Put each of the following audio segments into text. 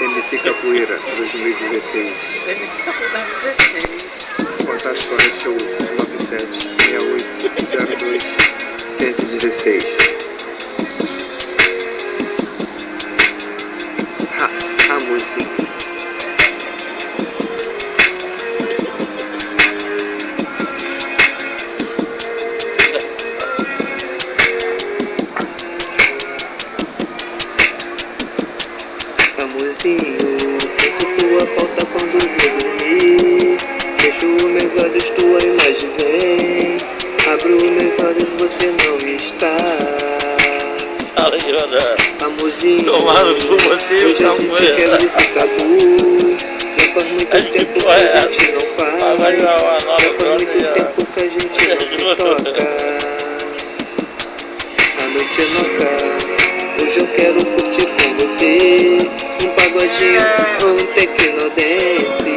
MC Capoeira 2016. MC Capoeira 2016. Contato correto 976802-116. Ramosinho. Sinto sua falta quando vou dormir. Fecho meus olhos, tua imagem vem. Abro meus olhos, você não está. Fala, Jordan. Amorzinho, Tomado por você, hoje a gente quebra esse tabu. Já faz muito tempo que a gente não faz. Já faz muito tempo que a gente não se toca. A noite é nossa, hoje eu quero curtir com você. Um pagodinho ou um tecnodense.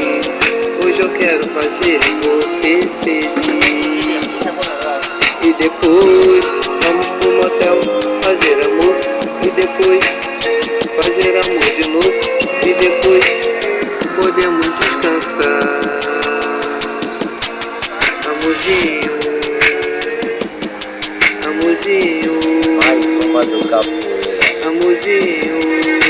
Hoje eu quero fazer você feliz. E depois vamos pro motel fazer amor. E depois fazer amor de novo. E depois podemos descansar. Amorzinho, amorzinho, Vai tomar do capoeira. amorzinho.